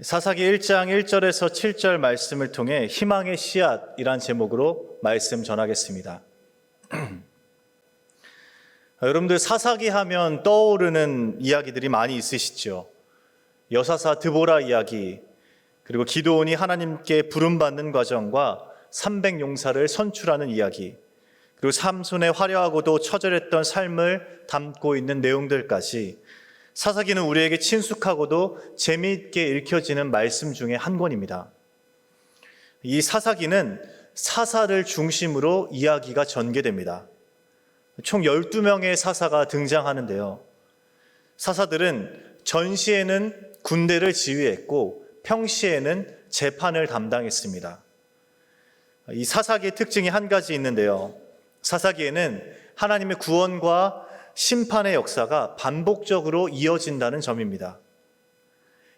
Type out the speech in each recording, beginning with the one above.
사사기 1장 1절에서 7절 말씀을 통해 희망의 씨앗이란 제목으로 말씀 전하겠습니다. 여러분들 사사기 하면 떠오르는 이야기들이 많이 있으시죠. 여사사 드보라 이야기, 그리고 기드온이 하나님께 부름받는 과정과 300용사를 선출하는 이야기, 그리고 삼손의 화려하고도 처절했던 삶을 담고 있는 내용들까지 사사기는 우리에게 친숙하고도 재미있게 읽혀지는 말씀 중에 한 권입니다. 이 사사기는 사사를 중심으로 이야기가 전개됩니다. 총 12명의 사사가 등장하는데요. 사사들은 전시에는 군대를 지휘했고 평시에는 재판을 담당했습니다. 이 사사기의 특징이 한 가지 있는데요. 사사기에는 하나님의 구원과 심판의 역사가 반복적으로 이어진다는 점입니다.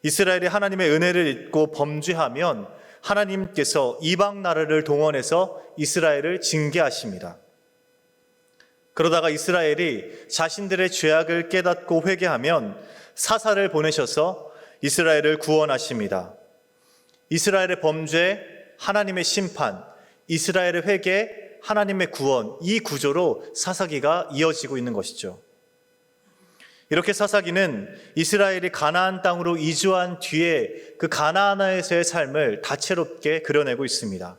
이스라엘이 하나님의 은혜를 잊고 범죄하면 하나님께서 이방 나라를 동원해서 이스라엘을 징계하십니다. 그러다가 이스라엘이 자신들의 죄악을 깨닫고 회개하면 사사를 보내셔서 이스라엘을 구원하십니다. 이스라엘의 범죄, 하나님의 심판, 이스라엘의 회개, 하나님의 구원, 이 구조로 사사기가 이어지고 있는 것이죠. 이렇게 사사기는 이스라엘이 가나안 땅으로 이주한 뒤에 그 가나안에서의 삶을 다채롭게 그려내고 있습니다.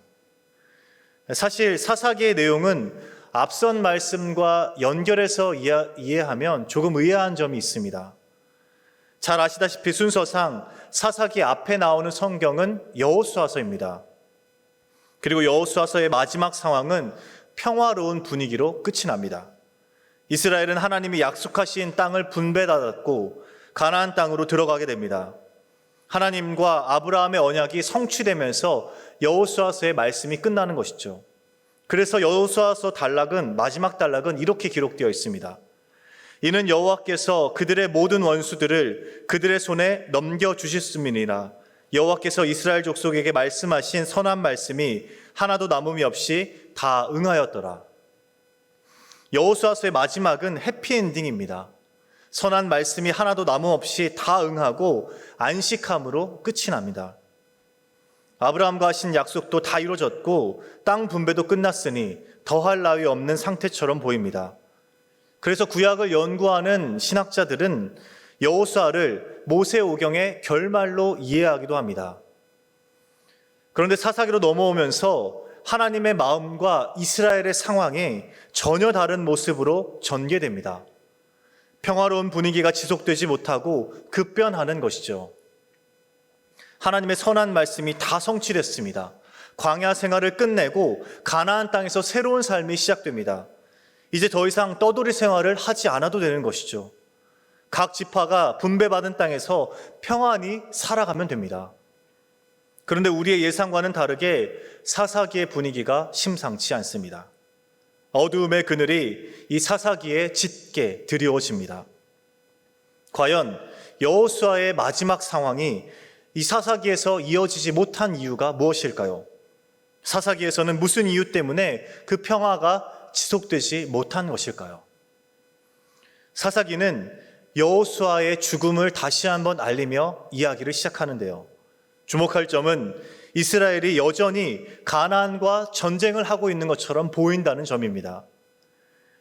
사실 사사기의 내용은 앞선 말씀과 연결해서 이해하면 조금 의아한 점이 있습니다. 잘 아시다시피 순서상 사사기 앞에 나오는 성경은 여호수아서입니다. 그리고 여호수아서의 마지막 상황은 평화로운 분위기로 끝이 납니다. 이스라엘은 하나님이 약속하신 땅을 분배받았고 가나안 땅으로 들어가게 됩니다. 하나님과 아브라함의 언약이 성취되면서 여호수아서의 말씀이 끝나는 것이죠. 그래서 여호수아서 마지막 단락은 이렇게 기록되어 있습니다. 이는 여호와께서 그들의 모든 원수들을 그들의 손에 넘겨주셨음이니라. 여호와께서 이스라엘 족속에게 말씀하신 선한 말씀이 하나도 남음이 없이 다 응하였더라. 여호수아서의 마지막은 해피엔딩입니다. 선한 말씀이 하나도 남음 없이 다 응하고 안식함으로 끝이 납니다. 아브라함과 하신 약속도 다 이루어졌고 땅 분배도 끝났으니 더할 나위 없는 상태처럼 보입니다. 그래서 구약을 연구하는 신학자들은 여호수아를 모세오경의 결말로 이해하기도 합니다. 그런데 사사기로 넘어오면서 하나님의 마음과 이스라엘의 상황이 전혀 다른 모습으로 전개됩니다. 평화로운 분위기가 지속되지 못하고 급변하는 것이죠. 하나님의 선한 말씀이 다 성취됐습니다. 광야 생활을 끝내고 가나안 땅에서 새로운 삶이 시작됩니다. 이제 더 이상 떠돌이 생활을 하지 않아도 되는 것이죠. 각 지파가 분배받은 땅에서 평안히 살아가면 됩니다. 그런데 우리의 예상과는 다르게 사사기의 분위기가 심상치 않습니다. 어두움의 그늘이 이 사사기에 짙게 드리워집니다. 과연 여호수아의 마지막 상황이 이 사사기에서 이어지지 못한 이유가 무엇일까요? 사사기에서는 무슨 이유 때문에 그 평화가 지속되지 못한 것일까요? 사사기는 여호수아의 죽음을 다시 한번 알리며 이야기를 시작하는데요. 주목할 점은 이스라엘이 여전히 가나안과 전쟁을 하고 있는 것처럼 보인다는 점입니다.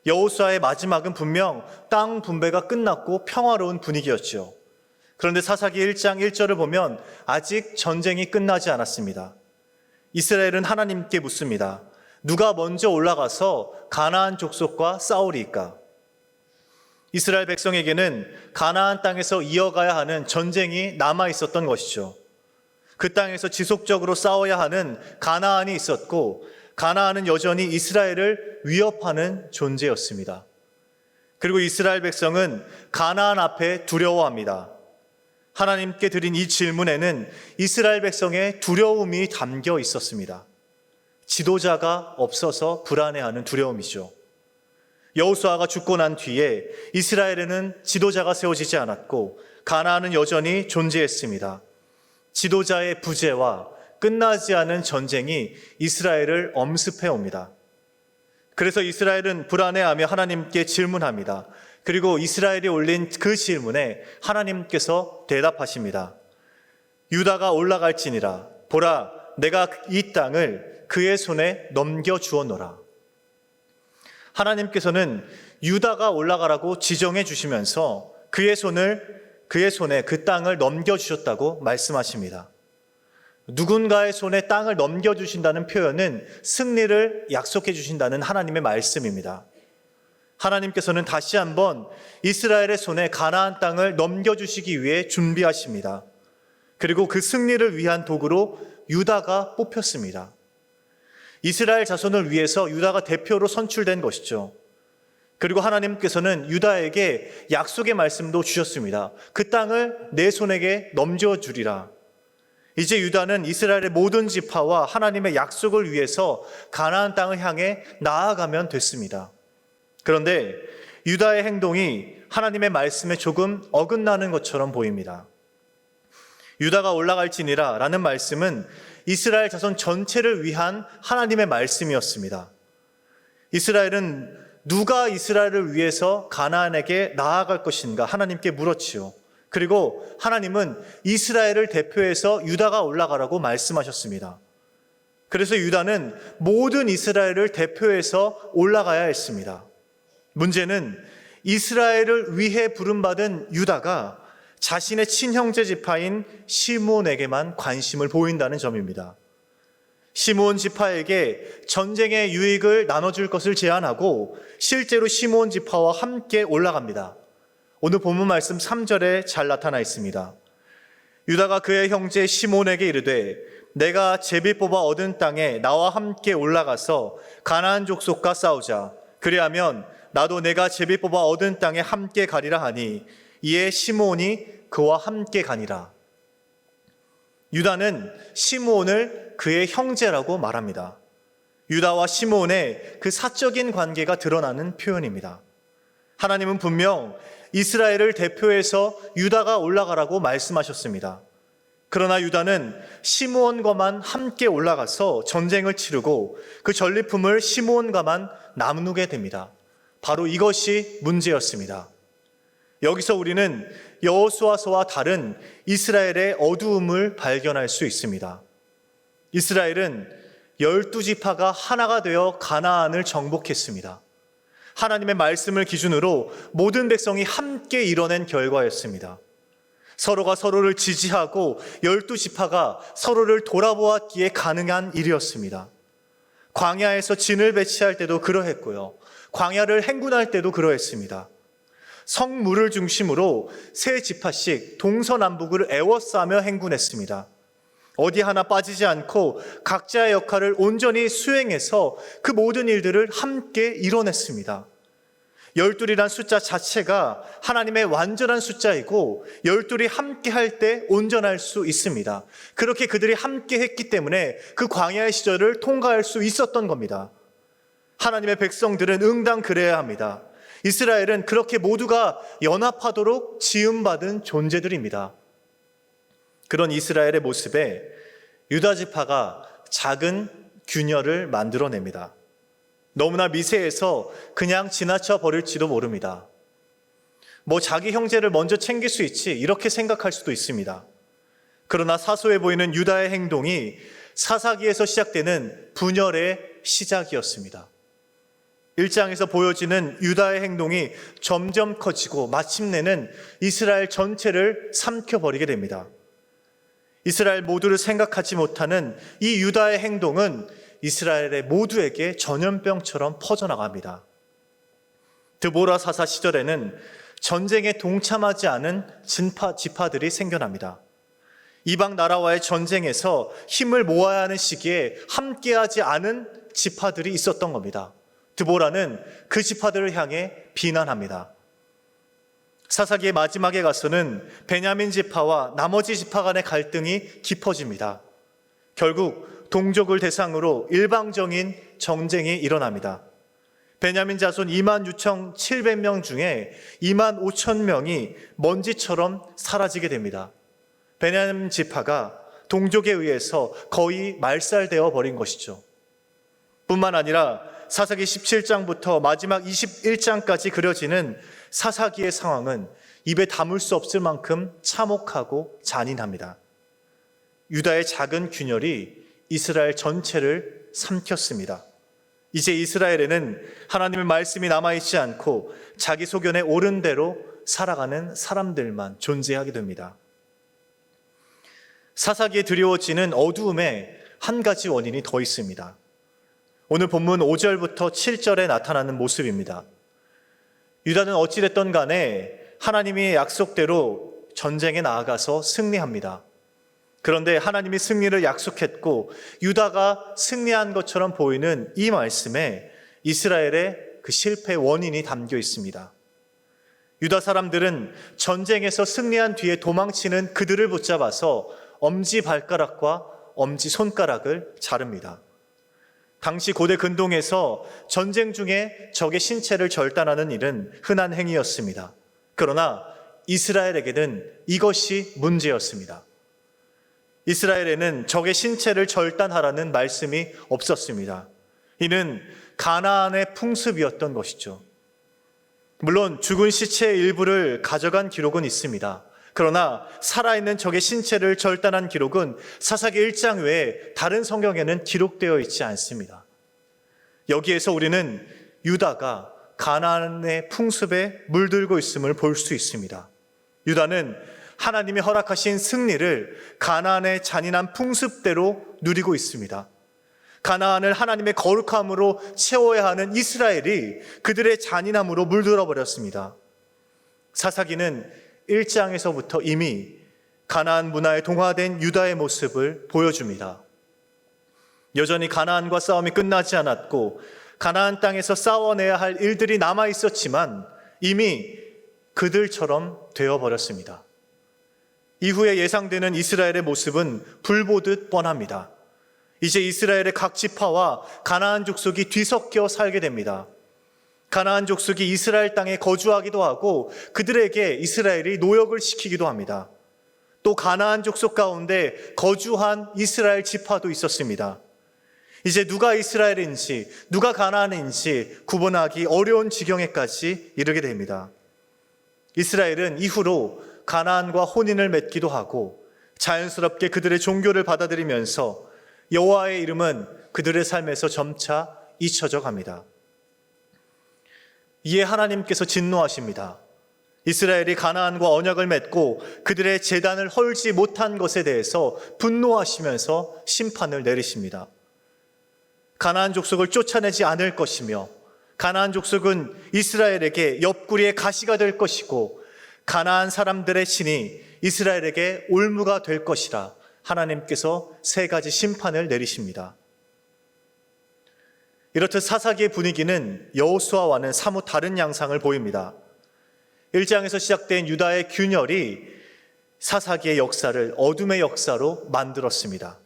여호수아의 마지막은 분명 땅 분배가 끝났고 평화로운 분위기였죠. 그런데 사사기 1장 1절을 보면 아직 전쟁이 끝나지 않았습니다. 이스라엘은 하나님께 묻습니다. 누가 먼저 올라가서 가나안 족속과 싸우리이까? 이스라엘 백성에게는 가나안 땅에서 이어가야 하는 전쟁이 남아 있었던 것이죠. 그 땅에서 지속적으로 싸워야 하는 가나안이 있었고 가나안은 여전히 이스라엘을 위협하는 존재였습니다. 그리고 이스라엘 백성은 가나안 앞에 두려워합니다. 하나님께 드린 이 질문에는 이스라엘 백성의 두려움이 담겨 있었습니다. 지도자가 없어서 불안해하는 두려움이죠. 여호수아가 죽고 난 뒤에 이스라엘에는 지도자가 세워지지 않았고 가나안은 여전히 존재했습니다. 지도자의 부재와 끝나지 않은 전쟁이 이스라엘을 엄습해 옵니다. 그래서 이스라엘은 불안해하며 하나님께 질문합니다. 그리고 이스라엘이 올린 그 질문에 하나님께서 대답하십니다. 유다가 올라갈지니라. 보라, 내가 이 땅을 그의 손에 넘겨주었노라. 하나님께서는 유다가 올라가라고 지정해 주시면서 그의 손에 그 땅을 넘겨주셨다고 말씀하십니다. 누군가의 손에 땅을 넘겨주신다는 표현은 승리를 약속해 주신다는 하나님의 말씀입니다. 하나님께서는 다시 한번 이스라엘의 손에 가나안 땅을 넘겨주시기 위해 준비하십니다. 그리고 그 승리를 위한 도구로 유다가 뽑혔습니다. 이스라엘 자손을 위해서 유다가 대표로 선출된 것이죠. 그리고 하나님께서는 유다에게 약속의 말씀도 주셨습니다. 그 땅을 내 손에게 넘겨주리라. 이제 유다는 이스라엘의 모든 지파와 하나님의 약속을 위해서 가나안 땅을 향해 나아가면 됐습니다. 그런데 유다의 행동이 하나님의 말씀에 조금 어긋나는 것처럼 보입니다. 유다가 올라갈지니라 라는 말씀은 이스라엘 자손 전체를 위한 하나님의 말씀이었습니다. 이스라엘은 누가 이스라엘을 위해서 가나안에게 나아갈 것인가 하나님께 물었지요. 그리고 하나님은 이스라엘을 대표해서 유다가 올라가라고 말씀하셨습니다. 그래서 유다는 모든 이스라엘을 대표해서 올라가야 했습니다. 문제는 이스라엘을 위해 부름받은 유다가 자신의 친형제 지파인 시므온에게만 관심을 보인다는 점입니다. 시므온 지파에게 전쟁의 유익을 나눠줄 것을 제안하고 실제로 시므온 지파와 함께 올라갑니다. 오늘 본문 말씀 3절에 잘 나타나 있습니다. 유다가 그의 형제 시므온에게 이르되 내가 제비 뽑아 얻은 땅에 나와 함께 올라가서 가나안 족속과 싸우자. 그리하면 나도 내가 제비 뽑아 얻은 땅에 함께 가리라 하니 이에 시므온이 그와 함께 가니라. 유다는 시므온을 그의 형제라고 말합니다. 유다와 시므온의 그 사적인 관계가 드러나는 표현입니다. 하나님은 분명 이스라엘을 대표해서 유다가 올라가라고 말씀하셨습니다. 그러나 유다는 시므온과만 함께 올라가서 전쟁을 치르고 그 전리품을 시므온과만 나누게 됩니다. 바로 이것이 문제였습니다. 여기서 우리는 여호수아서와 다른 이스라엘의 어두움을 발견할 수 있습니다. 이스라엘은 12지파가 하나가 되어 가나안을 정복했습니다. 하나님의 말씀을 기준으로 모든 백성이 함께 이뤄낸 결과였습니다. 서로가 서로를 지지하고 12지파가 서로를 돌아보았기에 가능한 일이었습니다. 광야에서 진을 배치할 때도 그러했고요. 광야를 행군할 때도 그러했습니다. 성물을 중심으로 세 지파씩 동서남북을 에워싸며 행군했습니다. 어디 하나 빠지지 않고 각자의 역할을 온전히 수행해서 그 모든 일들을 함께 이뤄냈습니다. 12이란 숫자 자체가 하나님의 완전한 숫자이고 12이 함께 할 때 온전할 수 있습니다. 그렇게 그들이 함께 했기 때문에 그 광야의 시절을 통과할 수 있었던 겁니다. 하나님의 백성들은 응당 그래야 합니다. 이스라엘은 그렇게 모두가 연합하도록 지음받은 존재들입니다. 그런 이스라엘의 모습에 유다 지파가 작은 균열을 만들어냅니다. 너무나 미세해서 그냥 지나쳐 버릴지도 모릅니다. 자기 형제를 먼저 챙길 수 있지 이렇게 생각할 수도 있습니다. 그러나 사소해 보이는 유다의 행동이 사사기에서 시작되는 분열의 시작이었습니다. 1장에서 보여지는 유다의 행동이 점점 커지고 마침내는 이스라엘 전체를 삼켜버리게 됩니다. 이스라엘 모두를 생각하지 못하는 이 유다의 행동은 이스라엘의 모두에게 전염병처럼 퍼져나갑니다. 드보라 사사 시절에는 전쟁에 동참하지 않은 지파들이 생겨납니다. 이방 나라와의 전쟁에서 힘을 모아야 하는 시기에 함께하지 않은 지파들이 있었던 겁니다. 드보라는 그 지파들을 향해 비난합니다. 사사기의 마지막에 가서는 베냐민 지파와 나머지 지파 간의 갈등이 깊어집니다. 결국 동족을 대상으로 일방적인 전쟁이 일어납니다. 베냐민 자손 26,700명 중에 25,000명이 먼지처럼 사라지게 됩니다. 베냐민 지파가 동족에 의해서 거의 말살되어 버린 것이죠. 뿐만 아니라 사사기 17장부터 마지막 21장까지 그려지는 사사기의 상황은 입에 담을 수 없을 만큼 참혹하고 잔인합니다. 유다의 작은 균열이 이스라엘 전체를 삼켰습니다. 이제 이스라엘에는 하나님의 말씀이 남아있지 않고 자기 소견에 옳은 대로 살아가는 사람들만 존재하게 됩니다. 사사기에 드리워지는 어두움에 한 가지 원인이 더 있습니다. 오늘 본문 5절부터 7절에 나타나는 모습입니다. 유다는 어찌됐든 간에 하나님이 약속대로 전쟁에 나아가서 승리합니다. 그런데 하나님이 승리를 약속했고 유다가 승리한 것처럼 보이는 이 말씀에 이스라엘의 그 실패의 원인이 담겨 있습니다. 유다 사람들은 전쟁에서 승리한 뒤에 도망치는 그들을 붙잡아서 엄지발가락과 엄지손가락을 자릅니다. 당시 고대 근동에서 전쟁 중에 적의 신체를 절단하는 일은 흔한 행위였습니다. 그러나 이스라엘에게는 이것이 문제였습니다. 이스라엘에는 적의 신체를 절단하라는 말씀이 없었습니다. 이는 가나안의 풍습이었던 것이죠. 물론 죽은 시체의 일부를 가져간 기록은 있습니다. 그러나 살아있는 적의 신체를 절단한 기록은 사사기 1장 외에 다른 성경에는 기록되어 있지 않습니다. 여기에서 우리는 유다가 가나안의 풍습에 물들고 있음을 볼 수 있습니다. 유다는 하나님이 허락하신 승리를 가나안의 잔인한 풍습대로 누리고 있습니다. 가나안을 하나님의 거룩함으로 채워야 하는 이스라엘이 그들의 잔인함으로 물들어 버렸습니다. 사사기는 1장에서부터 이미 가나안 문화에 동화된 유다의 모습을 보여줍니다. 여전히 가나안과 싸움이 끝나지 않았고 가나안 땅에서 싸워내야 할 일들이 남아 있었지만 이미 그들처럼 되어버렸습니다. 이후에 예상되는 이스라엘의 모습은 불보듯 뻔합니다. 이제 이스라엘의 각 지파와 가나안 족속이 뒤섞여 살게 됩니다. 가나안 족속이 이스라엘 땅에 거주하기도 하고 그들에게 이스라엘이 노역을 시키기도 합니다. 또 가나안 족속 가운데 거주한 이스라엘 지파도 있었습니다. 이제 누가 이스라엘인지 누가 가나안인지 구분하기 어려운 지경에까지 이르게 됩니다. 이스라엘은 이후로 가나안과 혼인을 맺기도 하고 자연스럽게 그들의 종교를 받아들이면서 여호와의 이름은 그들의 삶에서 점차 잊혀져 갑니다. 이에 하나님께서 진노하십니다. 이스라엘이 가나안과 언약을 맺고 그들의 제단을 헐지 못한 것에 대해서 분노하시면서 심판을 내리십니다. 가나안 족속을 쫓아내지 않을 것이며 가나안 족속은 이스라엘에게 옆구리의 가시가 될 것이고 가나안 사람들의 신이 이스라엘에게 올무가 될 것이라 하나님께서 세 가지 심판을 내리십니다. 이렇듯 사사기의 분위기는 여호수아와는 사뭇 다른 양상을 보입니다. 1장에서 시작된 유다의 균열이 사사기의 역사를 어둠의 역사로 만들었습니다.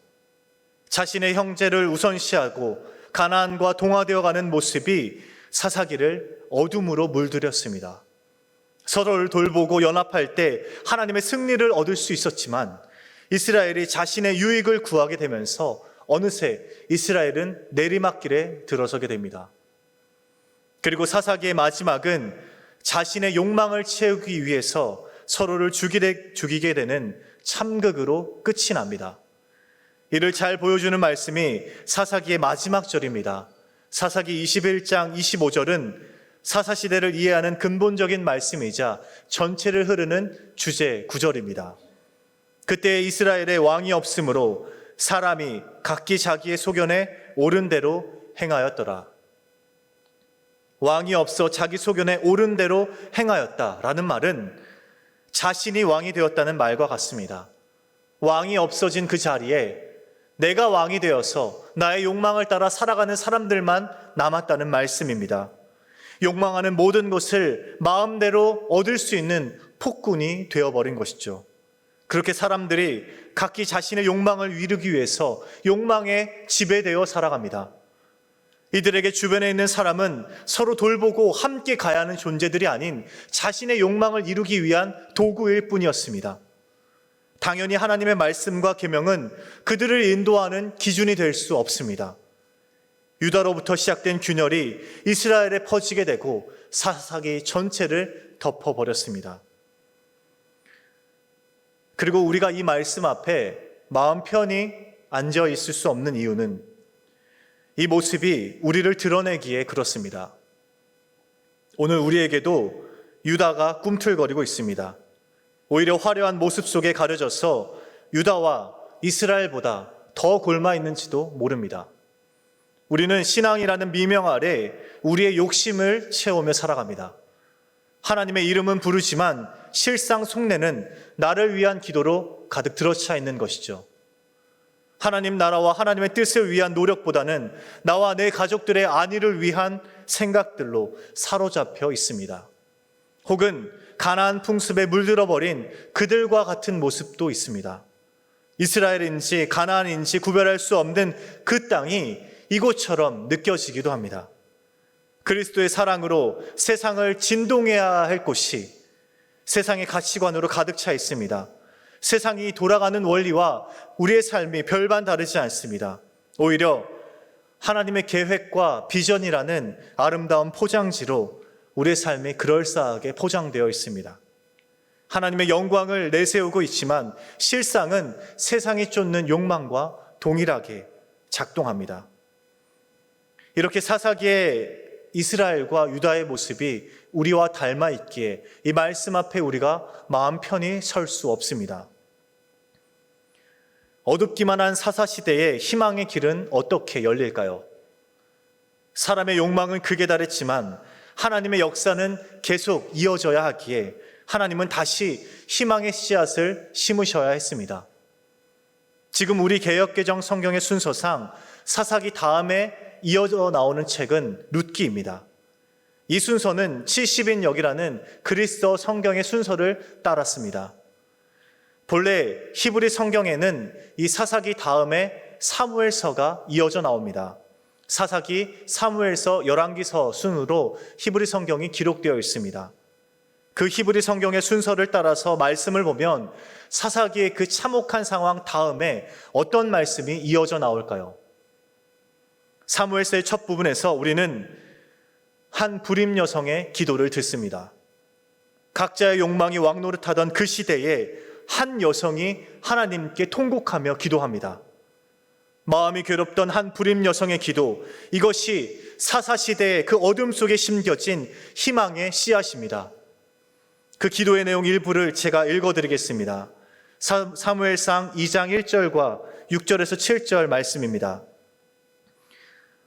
자신의 형제를 우선시하고 가나안과 동화되어 가는 모습이 사사기를 어둠으로 물들였습니다. 서로를 돌보고 연합할 때 하나님의 승리를 얻을 수 있었지만 이스라엘이 자신의 유익을 구하게 되면서 어느새 이스라엘은 내리막길에 들어서게 됩니다. 그리고 사사기의 마지막은 자신의 욕망을 채우기 위해서 서로를 죽이게 되는 참극으로 끝이 납니다. 이를 잘 보여주는 말씀이 사사기의 마지막 절입니다. 사사기 21장 25절은 사사시대를 이해하는 근본적인 말씀이자 전체를 흐르는 주제 구절입니다. 그때 이스라엘에 왕이 없으므로 사람이 각기 자기의 소견에 옳은 대로 행하였더라. 왕이 없어 자기 소견에 옳은 대로 행하였다라는 말은 자신이 왕이 되었다는 말과 같습니다. 왕이 없어진 그 자리에 내가 왕이 되어서 나의 욕망을 따라 살아가는 사람들만 남았다는 말씀입니다. 욕망하는 모든 것을 마음대로 얻을 수 있는 폭군이 되어버린 것이죠. 그렇게 사람들이 각기 자신의 욕망을 이루기 위해서 욕망에 지배되어 살아갑니다. 이들에게 주변에 있는 사람은 서로 돌보고 함께 가야 하는 존재들이 아닌 자신의 욕망을 이루기 위한 도구일 뿐이었습니다. 당연히 하나님의 말씀과 계명은 그들을 인도하는 기준이 될 수 없습니다. 유다로부터 시작된 균열이 이스라엘에 퍼지게 되고 사사기 전체를 덮어버렸습니다. 그리고 우리가 이 말씀 앞에 마음 편히 앉아 있을 수 없는 이유는 이 모습이 우리를 드러내기에 그렇습니다. 오늘 우리에게도 유다가 꿈틀거리고 있습니다. 오히려 화려한 모습 속에 가려져서 유다와 이스라엘보다 더 골마 있는지도 모릅니다. 우리는 신앙이라는 미명 아래 우리의 욕심을 채우며 살아갑니다. 하나님의 이름은 부르지만 실상 속내는 나를 위한 기도로 가득 들어차 있는 것이죠. 하나님 나라와 하나님의 뜻을 위한 노력보다는 나와 내 가족들의 안위를 위한 생각들로 사로잡혀 있습니다. 혹은 가나안 풍습에 물들어버린 그들과 같은 모습도 있습니다. 이스라엘인지 가나안인지 구별할 수 없는 그 땅이 이곳처럼 느껴지기도 합니다. 그리스도의 사랑으로 세상을 진동해야 할 곳이 세상의 가치관으로 가득 차 있습니다. 세상이 돌아가는 원리와 우리의 삶이 별반 다르지 않습니다. 오히려 하나님의 계획과 비전이라는 아름다운 포장지로 우리의 삶이 그럴싸하게 포장되어 있습니다. 하나님의 영광을 내세우고 있지만 실상은 세상이 쫓는 욕망과 동일하게 작동합니다. 이렇게 사사기의 이스라엘과 유다의 모습이 우리와 닮아 있기에 이 말씀 앞에 우리가 마음 편히 설 수 없습니다. 어둡기만 한 사사시대의 희망의 길은 어떻게 열릴까요? 사람의 욕망은 극에 달했지만 하나님의 역사는 계속 이어져야 하기에 하나님은 다시 희망의 씨앗을 심으셔야 했습니다. 지금 우리 개역개정 성경의 순서상 사사기 다음에 이어져 나오는 책은 룻기입니다. 이 순서는 70인역이라는 그리스도 성경의 순서를 따랐습니다. 본래 히브리 성경에는 이 사사기 다음에 사무엘서가 이어져 나옵니다. 사사기, 사무엘서, 열왕기서 순으로 히브리 성경이 기록되어 있습니다. 그 히브리 성경의 순서를 따라서 말씀을 보면 사사기의 그 참혹한 상황 다음에 어떤 말씀이 이어져 나올까요? 사무엘서의 첫 부분에서 우리는 한 불임 여성의 기도를 듣습니다. 각자의 욕망이 왕노릇하던 그 시대에 한 여성이 하나님께 통곡하며 기도합니다. 마음이 괴롭던 한 불임 여성의 기도, 이것이 사사시대의 그 어둠 속에 심겨진 희망의 씨앗입니다. 그 기도의 내용 일부를 제가 읽어드리겠습니다. 사무엘상 2장 1절과 6절에서 7절 말씀입니다.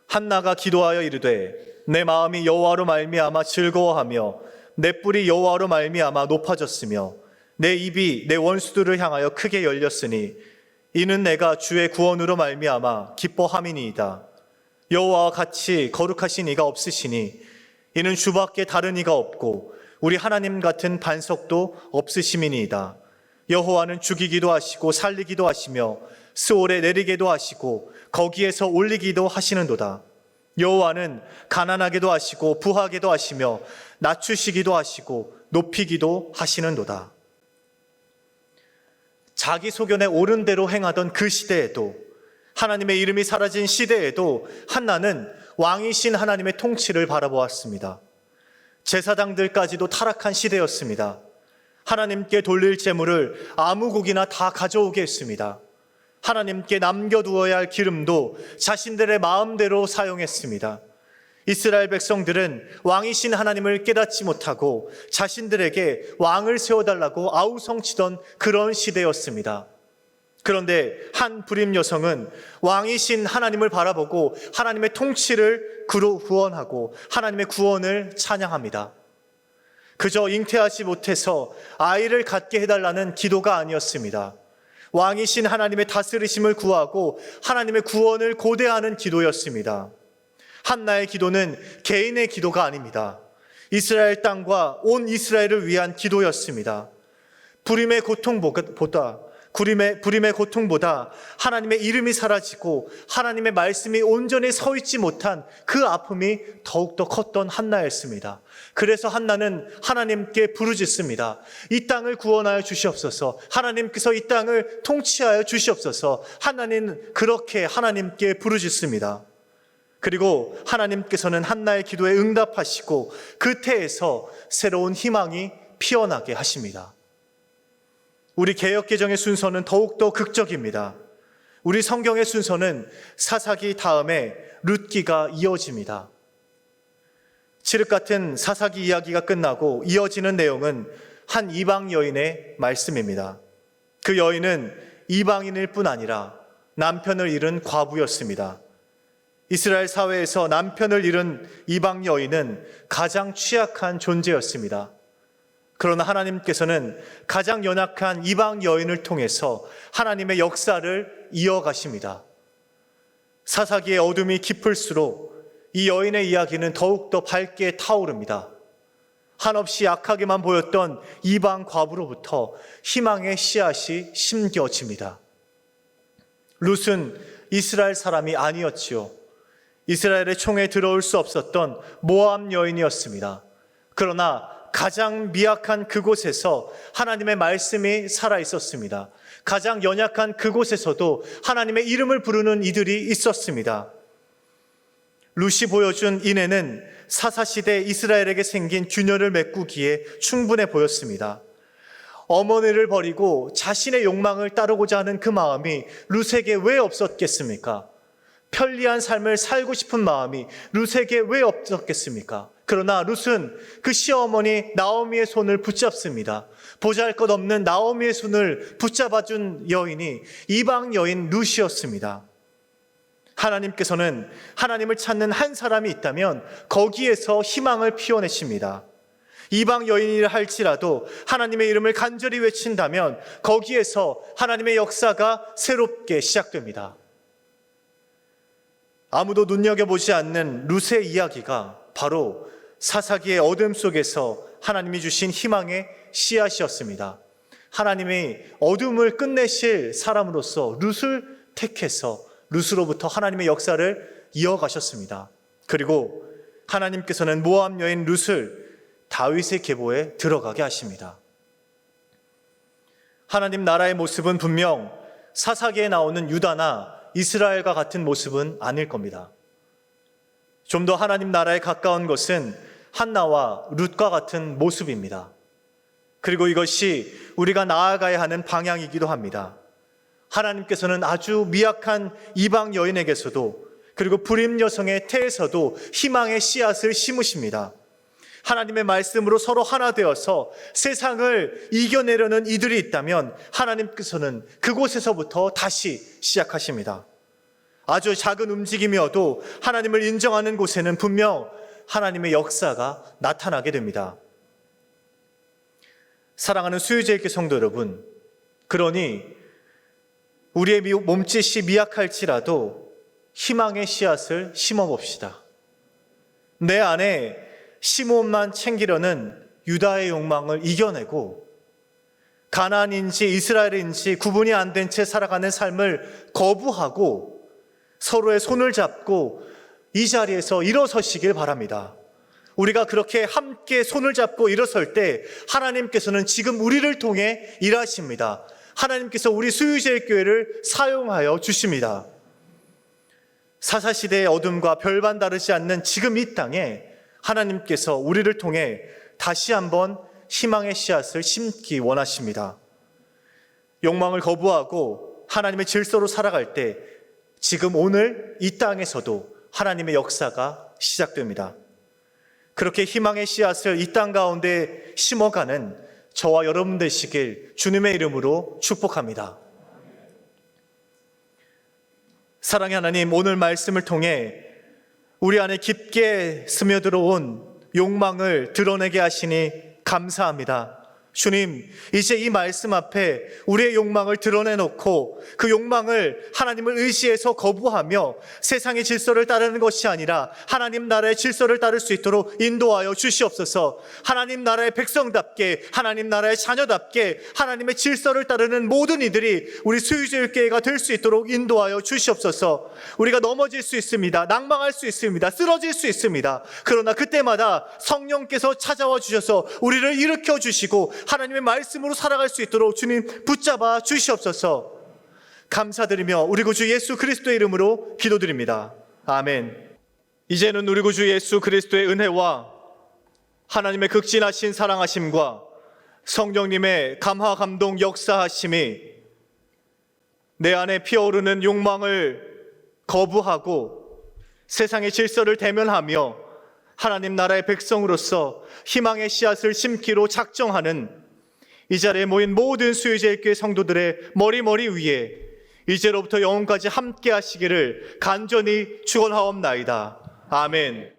한나가 기도하여 이르되 내 마음이 여호와로 말미암아 즐거워하며 내 뿔이 여호와로 말미암아 높아졌으며 내 입이 내 원수들을 향하여 크게 열렸으니 이는 내가 주의 구원으로 말미암아 기뻐함이니이다. 여호와와 같이 거룩하신 이가 없으시니 이는 주밖에 다른 이가 없고 우리 하나님 같은 반석도 없으심이니이다. 여호와는 죽이기도 하시고 살리기도 하시며 스올에 내리게도 하시고 거기에서 올리기도 하시는도다. 여호와는 가난하게도 하시고 부하게도 하시며 낮추시기도 하시고 높이기도 하시는도다. 자기 소견에 옳은 대로 행하던 그 시대에도, 하나님의 이름이 사라진 시대에도 한나는 왕이신 하나님의 통치를 바라보았습니다. 제사장들까지도 타락한 시대였습니다. 하나님께 돌릴 제물을 아무 고기나 다 가져오게 했습니다. 하나님께 남겨두어야 할 기름도 자신들의 마음대로 사용했습니다. 이스라엘 백성들은 왕이신 하나님을 깨닫지 못하고 자신들에게 왕을 세워달라고 아우성치던 그런 시대였습니다. 그런데 한 불임 여성은 왕이신 하나님을 바라보고 하나님의 통치를 구원하고 하나님의 구원을 찬양합니다. 그저 잉태하지 못해서 아이를 갖게 해달라는 기도가 아니었습니다. 왕이신 하나님의 다스리심을 구하고 하나님의 구원을 고대하는 기도였습니다. 한나의 기도는 개인의 기도가 아닙니다. 이스라엘 땅과 온 이스라엘을 위한 기도였습니다. 불임의 고통보다 하나님의 이름이 사라지고 하나님의 말씀이 온전히 서 있지 못한 그 아픔이 더욱더 컸던 한나였습니다. 그래서 한나는 하나님께 부르짖습니다. 이 땅을 구원하여 주시옵소서. 하나님께서 이 땅을 통치하여 주시옵소서. 한나는 그렇게 하나님께 부르짖습니다. 그리고 하나님께서는 한나의 기도에 응답하시고 그 태에서 새로운 희망이 피어나게 하십니다. 우리 개역개정의 순서는 더욱더 극적입니다. 우리 성경의 순서는 사사기 다음에 룻기가 이어집니다. 칠흑 같은 사사기 이야기가 끝나고 이어지는 내용은 한 이방 여인의 말씀입니다. 그 여인은 이방인일 뿐 아니라 남편을 잃은 과부였습니다. 이스라엘 사회에서 남편을 잃은 이방 여인은 가장 취약한 존재였습니다. 그러나 하나님께서는 가장 연약한 이방 여인을 통해서 하나님의 역사를 이어가십니다. 사사기의 어둠이 깊을수록 이 여인의 이야기는 더욱더 밝게 타오릅니다. 한없이 약하게만 보였던 이방 과부로부터 희망의 씨앗이 심겨집니다. 룻은 이스라엘 사람이 아니었지요. 이스라엘의 총에 들어올 수 없었던 모압 여인이었습니다. 그러나 가장 미약한 그곳에서 하나님의 말씀이 살아있었습니다. 가장 연약한 그곳에서도 하나님의 이름을 부르는 이들이 있었습니다. 룻이 보여준 인애는 사사시대 이스라엘에게 생긴 균열을 메꾸기에 충분해 보였습니다. 어머니를 버리고 자신의 욕망을 따르고자 하는 그 마음이 룻에게 왜 없었겠습니까? 편리한 삶을 살고 싶은 마음이 룻에게 왜 없었겠습니까? 그러나 룻은 그 시어머니 나오미의 손을 붙잡습니다. 보잘것없는 나오미의 손을 붙잡아준 여인이 이방 여인 룻이었습니다. 하나님께서는 하나님을 찾는 한 사람이 있다면 거기에서 희망을 피워내십니다. 이방 여인이라 할지라도 하나님의 이름을 간절히 외친다면 거기에서 하나님의 역사가 새롭게 시작됩니다. 아무도 눈여겨보지 않는 룻의 이야기가 바로 사사기의 어둠 속에서 하나님이 주신 희망의 씨앗이었습니다. 하나님이 어둠을 끝내실 사람으로서 룻을 택해서 룻으로부터 하나님의 역사를 이어가셨습니다. 그리고 하나님께서는 모압 여인 룻을 다윗의 계보에 들어가게 하십니다. 하나님 나라의 모습은 분명 사사기에 나오는 유다나 이스라엘과 같은 모습은 아닐 겁니다. 좀 더 하나님 나라에 가까운 것은 한나와 룻과 같은 모습입니다. 그리고 이것이 우리가 나아가야 하는 방향이기도 합니다. 하나님께서는 아주 미약한 이방 여인에게서도 그리고 불임 여성의 태에서도 희망의 씨앗을 심으십니다. 하나님의 말씀으로 서로 하나 되어서 세상을 이겨내려는 이들이 있다면 하나님께서는 그곳에서부터 다시 시작하십니다. 아주 작은 움직임이어도 하나님을 인정하는 곳에는 분명 하나님의 역사가 나타나게 됩니다. 사랑하는 수유제일교 성도 여러분, 그러니 우리의 몸짓이 미약할지라도 희망의 씨앗을 심어봅시다. 내 안에 시몬만 챙기려는 유다의 욕망을 이겨내고 가나안인지 이스라엘인지 구분이 안 된 채 살아가는 삶을 거부하고 서로의 손을 잡고 이 자리에서 일어서시길 바랍니다. 우리가 그렇게 함께 손을 잡고 일어설 때 하나님께서는 지금 우리를 통해 일하십니다. 하나님께서 우리 수유제일교회를 사용하여 주십니다. 사사시대의 어둠과 별반 다르지 않는 지금 이 땅에 하나님께서 우리를 통해 다시 한번 희망의 씨앗을 심기 원하십니다. 욕망을 거부하고 하나님의 질서로 살아갈 때 지금 오늘 이 땅에서도 하나님의 역사가 시작됩니다. 그렇게 희망의 씨앗을 이 땅 가운데 심어가는 저와 여러분 되시길 주님의 이름으로 축복합니다. 사랑의 하나님, 오늘 말씀을 통해 우리 안에 깊게 스며들어온 욕망을 드러내게 하시니 감사합니다. 주님, 이제 이 말씀 앞에 우리의 욕망을 드러내놓고 그 욕망을 하나님을 의지해서 거부하며 세상의 질서를 따르는 것이 아니라 하나님 나라의 질서를 따를 수 있도록 인도하여 주시옵소서. 하나님 나라의 백성답게, 하나님 나라의 자녀답게 하나님의 질서를 따르는 모든 이들이 우리 수유제일교회가 될 수 있도록 인도하여 주시옵소서. 우리가 넘어질 수 있습니다. 낭망할 수 있습니다. 쓰러질 수 있습니다. 그러나 그때마다 성령께서 찾아와 주셔서 우리를 일으켜 주시고 하나님의 말씀으로 살아갈 수 있도록 주님 붙잡아 주시옵소서. 감사드리며 우리 구주 예수 그리스도의 이름으로 기도드립니다. 아멘. 이제는 우리 구주 예수 그리스도의 은혜와 하나님의 극진하신 사랑하심과 성령님의 감화 감동 역사하심이 내 안에 피어오르는 욕망을 거부하고 세상의 질서를 대면하며 하나님 나라의 백성으로서 희망의 씨앗을 심기로 작정하는 이 자리에 모인 모든 수유제일교회 성도들의 머리 위에 이제로부터 영원까지 함께 하시기를 간절히 축원하옵나이다. 아멘.